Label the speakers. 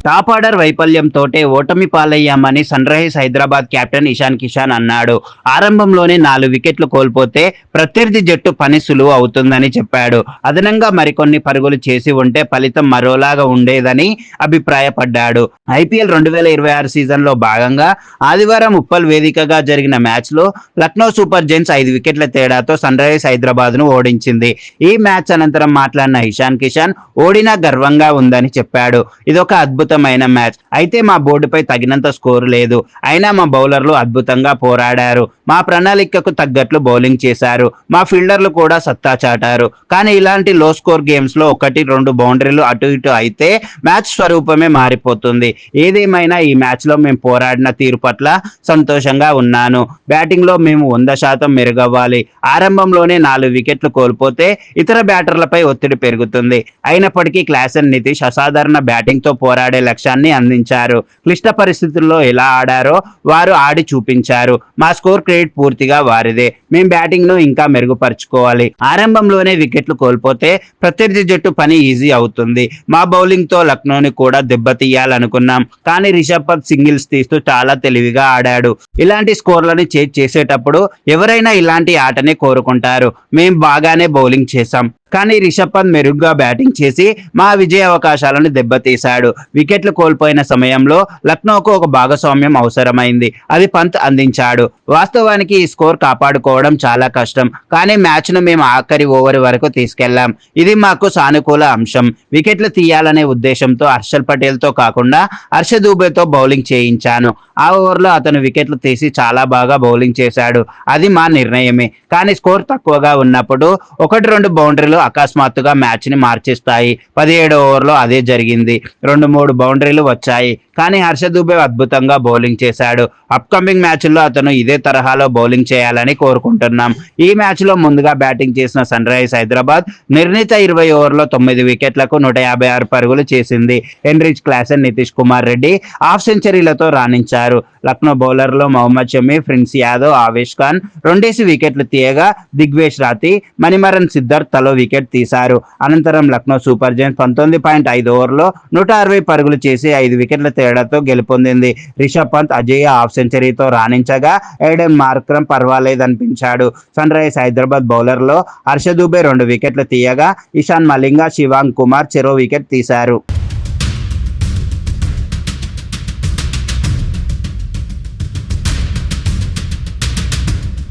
Speaker 1: Top order వైఫల్యంతోటే ఓటమి పాలయ్యామని Sunrisers Hyderabad captain Ishan Kishan అన్నాడు. ఆరంభంలోనే 4 వికెట్లు కోల్పోతే ప్రత్యర్థి జట్టు పని సులువు అవుతుందని చెప్పాడు. అదనంగా మరికొన్ని పరుగులు చేసి ఉంటే ఫలితం మరోలాగా ఉండేదని అభిప్రాయపడ్డాడు. ఐపీఎల్ 2026 సీజన్లో భాగంగా ఆదివారం ఉప్పల్ వేదికగా జరిగిన మ్యాచ్లో లక్నో సూపర్ జైంట్స్ 5 వికెట్ల తేడాతో సన్ రైజర్స్ హైదరాబాద్ను ఓడించింది. ఈ మ్యాచ్ అనంతరం మాట్లాడిన ఇషాన్ కిషన్ ఓడినా గర్వంగా ఉందని చెప్పాడు. ఇదొక అద్భుతమైన మ్యాచ్. అయితే మా బోర్డుపై తగినంత స్కోరు లేదు. అయినా మా బౌలర్లు అద్భుతంగా పోరాడారు. మా ప్రణాళికకు తగ్గట్లు బౌలింగ్ చేశారు. మా ఫీల్డర్లు కూడా సత్తా చాటారు. కానీ ఇలాంటి లో స్కోర్ గేమ్స్ లో 1-2 బౌండరీలు అటు ఇటు అయితే మ్యాచ్ స్వరూపమే మారిపోతుంది. ఏదేమైనా ఈ మ్యాచ్ లో మేము పోరాడిన తీరు పట్ల సంతోషంగా ఉన్నాను. బ్యాటింగ్ లో మేము 100% మెరుగవ్వాలి. ఆరంభంలోనే 4 వికెట్లు కోల్పోతే ఇతర బ్యాటర్లపై ఒత్తిడి పెరుగుతుంది. అయినప్పటికీ క్లాసెన్ నితీష్ అసాధారణ బ్యాటింగ్ తో పోరాడే లక్ష్యాన్ని అందించారు. క్లిష్ట పరిస్థితుల్లో ఎలా ఆడారో వారు ఆడి చూపించారు. మా స్కోర్ క్రెడిట్ పూర్తిగా వారిదే. మేం బ్యాటింగ్ ను ఇంకా మెరుగుపరుచుకోవాలి. ఆరంభంలోనే వికెట్లు కోల్పోతే ప్రత్యర్థి జట్టు పని ఈజీ అవుతుంది. మా బౌలింగ్ తో లక్నోని కూడా దెబ్బతీయాలనుకున్నాం. కానీ రిషబ్ పంత్ సింగిల్స్ తీస్తూ చాలా తెలివిగా ఆడాడు. ఇలాంటి స్కోర్లను చేజ్ చేసేటప్పుడు ఎవరైనా ఇలాంటి ఆటనే కోరుకుంటారు. మేం బాగానే బౌలింగ్ చేశాం. కానీ రిషబ్ పంత్ మెరుగ్గా బ్యాటింగ్ చేసి మా విజయ అవకాశాలను దెబ్బతీశాడు. వికెట్లు కోల్పోయిన సమయంలో లక్నోకు ఒక భాగస్వామ్యం అవసరమైంది. అది పంత్ అందించాడు. వాస్తవానికి ఈ స్కోర్ కాపాడుకోవడం చాలా కష్టం. కానీ మ్యాచ్ను మేము ఆఖరి ఓవర్ వరకు తీసుకెళ్లాం. ఇది మాకు సానుకూల అంశం. వికెట్లు తీయాలనే ఉద్దేశంతో హర్షల్ పటేల్తో కాకుండా హర్ష దూబేతో బౌలింగ్ చేయించాను. ఆ ఓవర్లో అతను వికెట్లు తీసి చాలా బాగా బౌలింగ్ చేశాడు. అది మా నిర్ణయమే. కానీ స్కోర్ తక్కువగా ఉన్నప్పుడు 1-2 బౌండరీలు అకస్మాత్తుగా మ్యాచ్ ని మార్చేస్తాయి. 17వ ఓవర్లో అదే జరిగింది. 2-3 బౌండరీలు వచ్చాయి. కానీ హర్ష దూబే అద్భుతంగా బౌలింగ్ చేశాడు. అప్కమింగ్ మ్యాచ్ల్లో అతను ఇదే తరహాలో బౌలింగ్ చేయాలని కోరుకుంటున్నాం. ఈ మ్యాచ్లో ముందుగా బ్యాటింగ్ చేసిన సన్ రైజర్స్ హైదరాబాద్ నిర్ణీత 20 ఓవర్లో 9 వికెట్లకు 156 పరుగులు చేసింది. Heinrich Klaasen, Nitish Kumar Reddy half సెంచరీలతో రాణించారు. లక్నో బౌలర్లో మహమ్మద్ షమి, ప్రిన్స్ యాదవ్, ఆవేష్ ఖాన్ 2 వికెట్లు తీయగా దిగ్వేష్ రాతి, మణిమరన్ సిద్ధార్థ్ తలో వికెట్ తీశారు. అనంతరం లక్నో సూపర్ జైంట్స్ 19.5 ఓవర్లో 160 పరుగులు చేసి 5 వికెట్ల తేడాతో గెలుపొందింది. రిషబ్ పంత్ అజేయ హాఫ్ సెంచరీతో రాణించగా ఎయిడెన్ మార్క్రమ్ పర్వాలేదనిపించాడు. సన్ రైజర్స్ హైదరాబాద్ బౌలర్లో హర్ష దూబే 2 వికెట్లు తీయగా ఇషాన్ మలింగ, శివాంగ్ కుమార్ చెరో వికెట్ తీశారు.